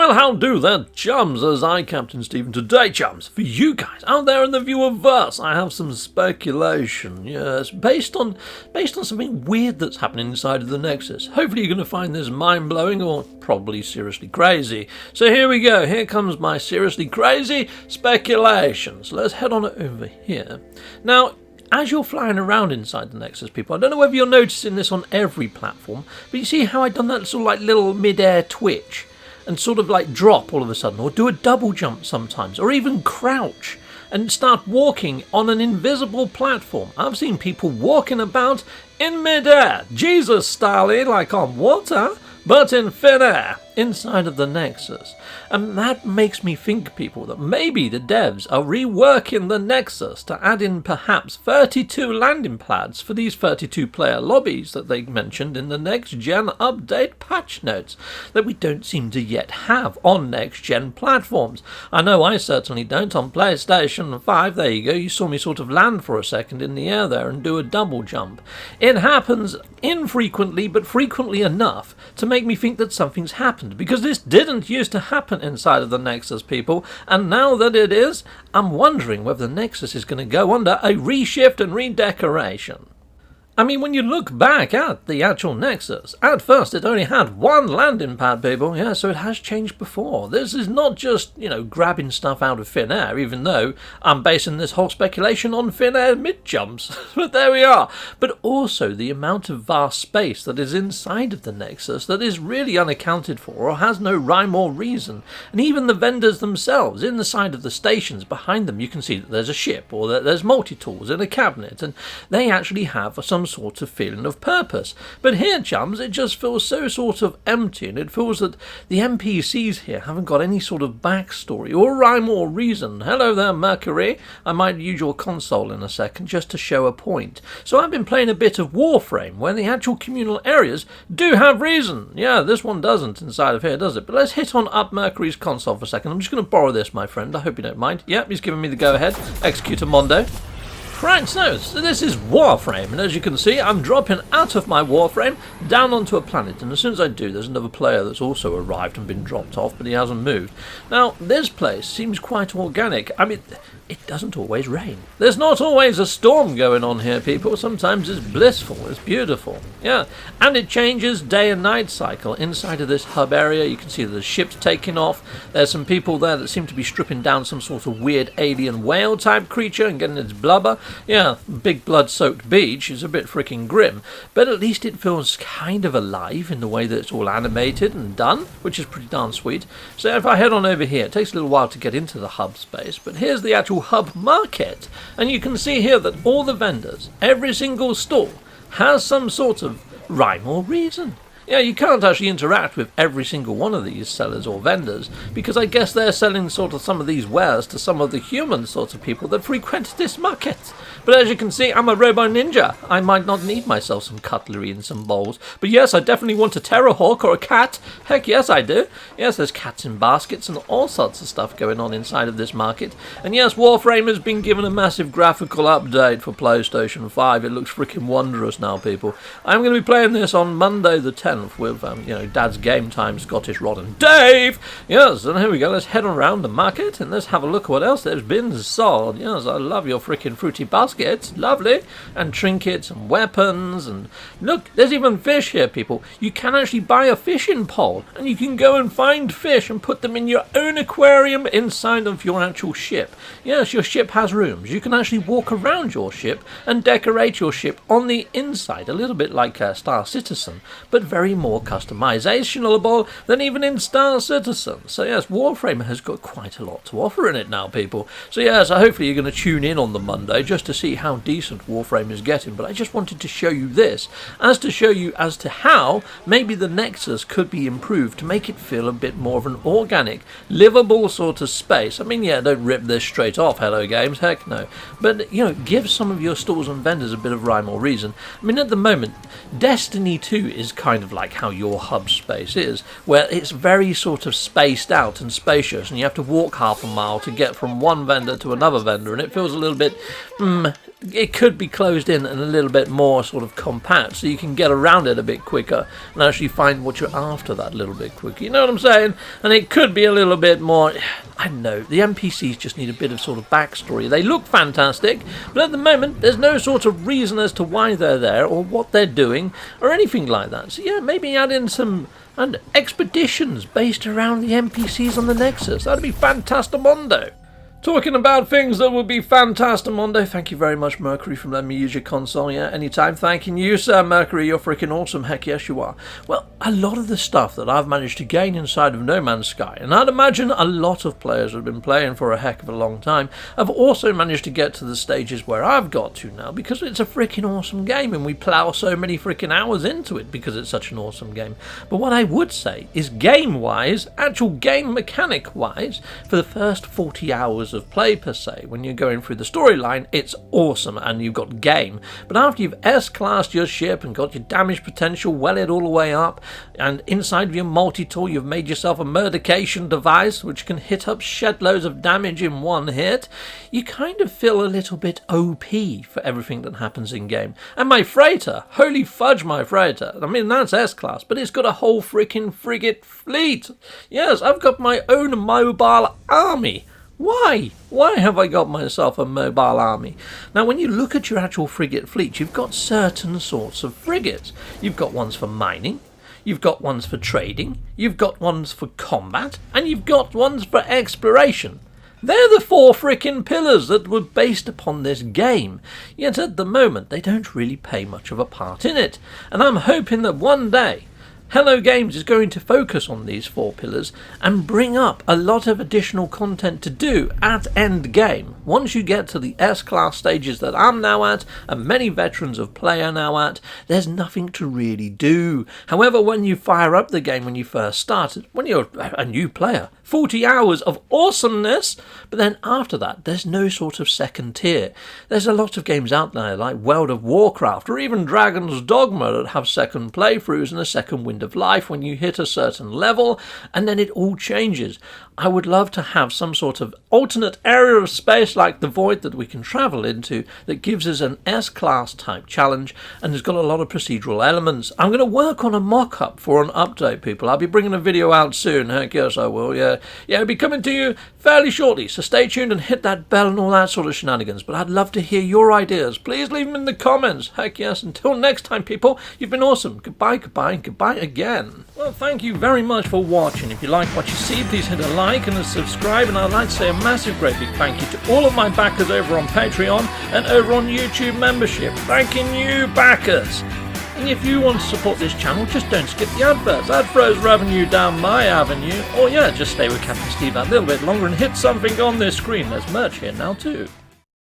Well, how do that, chums, as I, Captain Stephen. Today, chums, for you guys out there in the viewerverse, I have some speculation, yes, based on something weird that's happening inside of the Nexus. Hopefully you're going to find this mind-blowing or probably seriously crazy. So here we go, here comes my seriously crazy speculations. Let's head on over here. Now, as you're flying around inside the Nexus, people, I don't know whether you're noticing this on every platform, but you see how I've done that sort of like little mid-air twitch? And sort of like drop all of a sudden, or do a double jump sometimes, or even crouch and start walking on an invisible platform. I've seen people walking about in midair, Jesus style, like on water, but in thin air, inside of the Nexus. And that makes me think, people, that maybe the devs are reworking the Nexus to add in perhaps 32 landing pads for these 32 player lobbies that they mentioned in the next gen update patch notes that we don't seem to yet have on next gen platforms. I know I certainly don't on PlayStation 5. There you go, you saw me sort of land for a second in the air there and do a double jump. It happens infrequently, but frequently enough to make me think that something's happened, because this didn't used to happen inside of the Nexus, people, and now that it is, I'm wondering whether the Nexus is going to go under a reshift and redecoration. I mean, when you look back at the actual Nexus, at first it only had one landing pad, people, yeah, so it has changed before. This is not just, grabbing stuff out of thin air, even though I'm basing this whole speculation on thin air mid-jumps, but there we are. But also the amount of vast space that is inside of the Nexus that is really unaccounted for or has no rhyme or reason. And even the vendors themselves, in the side of the stations behind them, you can see that there's a ship or that there's multi-tools in a cabinet, and they actually have some sort of feeling of purpose. But here, chums, it just feels so sort of empty, and it feels that the NPCs here haven't got any sort of backstory or rhyme or reason. Hello there, Mercury. I might use your console in a second just to show a point. So I've been playing a bit of Warframe, where the actual communal areas do have reason. Yeah, this one doesn't inside of here, does it? But let's hit on up Mercury's console for a second. I'm just going to borrow this, my friend. I hope you don't mind. Yep, he's giving me the go-ahead. Execute a Mondo. Right, so this is Warframe, and as you can see, I'm dropping out of my Warframe down onto a planet, and as soon as I do, there's another player that's also arrived and been dropped off, but he hasn't moved. Now, this place seems quite organic. I mean, it doesn't always rain. There's not always a storm going on here, people. Sometimes it's blissful, it's beautiful. Yeah, and it changes day and night cycle inside of this hub area. You can see that the ship's taking off. There's some people there that seem to be stripping down some sort of weird alien whale type creature and getting its blubber. Yeah, big blood-soaked beach is a bit freaking grim, but at least it feels kind of alive in the way that it's all animated and done, which is pretty darn sweet. So if I head on over here, it takes a little while to get into the hub space, but here's the actual hub market, and you can see here that all the vendors, every single stall, has some sort of rhyme or reason. Yeah, you can't actually interact with every single one of these sellers or vendors, because I guess they're selling sort of some of these wares to some of the human sorts of people that frequent this market. But as you can see, I'm a robo ninja. I might not need myself some cutlery and some bowls. But yes, I definitely want a terrorhawk or a cat. Heck yes, I do. Yes, there's cats in baskets and all sorts of stuff going on inside of this market. And yes, Warframe has been given a massive graphical update for PlayStation 5. It looks freaking wondrous now, people. I'm going to be playing this on Monday the 10th. With Dad's Game Time, Scottish Rod and Dave. Yes, and here we go. Let's head around the market and let's have a look at what else there's been sold. Yes, I love your freaking fruity baskets. Lovely. And trinkets and weapons. And look, there's even fish here, people. You can actually buy a fishing pole and you can go and find fish and put them in your own aquarium inside of your actual ship. Yes, your ship has rooms. You can actually walk around your ship and decorate your ship on the inside, a little bit like Star Citizen, but very more customizationable than even in Star Citizen. So yes, Warframe has got quite a lot to offer in it now, people. So yes, hopefully you're going to tune in on the Monday just to see how decent Warframe is getting. But I just wanted to show you this, as to how maybe the Nexus could be improved to make it feel a bit more of an organic, livable sort of space. I mean, yeah, don't rip this straight off, Hello Games, heck no. But, give some of your stores and vendors a bit of rhyme or reason. I mean, at the moment, Destiny 2 is kind of like how your hub space is, where it's very sort of spaced out and spacious, and you have to walk half a mile to get from one vendor to another vendor, and it feels a little bit, it could be closed in and a little bit more sort of compact, so you can get around it a bit quicker and actually find what you're after that little bit quicker. You know what I'm saying? And it could be a little bit more, I don't know, the NPCs just need a bit of sort of backstory. They look fantastic, but at the moment there's no sort of reason as to why they're there or what they're doing or anything like that. So yeah, maybe add in some expeditions based around the NPCs on the Nexus. That'd be fantastamundo. Talking about things that would be fantastamundo, thank you very much, Mercury, for letting me use your console. Yeah, anytime. Thanking you, sir, Mercury. You're freaking awesome. Heck yes, you are. Well, a lot of the stuff that I've managed to gain inside of No Man's Sky, and I'd imagine a lot of players who have been playing for a heck of a long time, have also managed to get to the stages where I've got to now, because it's a freaking awesome game, and we plow so many freaking hours into it because it's such an awesome game. But what I would say is, game-wise, actual game mechanic-wise, for the first 40 hours of play per se, when you're going through the storyline, it's awesome and you've got game. But after you've S-classed your ship and got your damage potential welded all the way up, and inside of your multi-tool you've made yourself a murdication device which can hit up shed loads of damage in one hit, you kind of feel a little bit OP for everything that happens in game. And my freighter, holy fudge, my freighter, I mean that's S-class, but it's got a whole freaking frigate fleet. Yes, I've got my own mobile army. Why? Why have I got myself a mobile army? Now, when you look at your actual frigate fleet, you've got certain sorts of frigates. You've got ones for mining, you've got ones for trading, you've got ones for combat, and you've got ones for exploration. They're the four frickin' pillars that were based upon this game, yet at the moment they don't really play much of a part in it. And I'm hoping that one day Hello Games is going to focus on these four pillars and bring up a lot of additional content to do at Endgame. Once you get to the S-class stages that I'm now at, and many veterans of play are now at, there's nothing to really do. However, when you fire up the game when you first start, when you're a new player, 40 hours of awesomeness, but then after that there's no sort of second tier. There's a lot of games out there like World of Warcraft or even Dragon's Dogma that have second playthroughs and a second wind of life when you hit a certain level, and then it all changes. I would love to have some sort of alternate area of space like the Void that we can travel into that gives us an S-class type challenge and has got a lot of procedural elements. I'm going to work on a mock-up for an update, people. I'll be bringing a video out soon. Heck yes, I will. Yeah, it'll be coming to you fairly shortly, so stay tuned and hit that bell and all that sort of shenanigans. But I'd love to hear your ideas. Please leave them in the comments. Heck yes. Until next time, people, you've been awesome. Goodbye, goodbye, and goodbye again. Well, thank you very much for watching. If you like what you see, please hit a like and a subscribe, and I'd like to say a massive great big thank you to all of my backers over on Patreon and over on YouTube membership. Thanking you, backers. And if you want to support this channel, just don't skip the adverts. That throws revenue down my avenue. Or yeah, just stay with Captain Steve that little bit longer and hit something on this screen. There's merch here now too.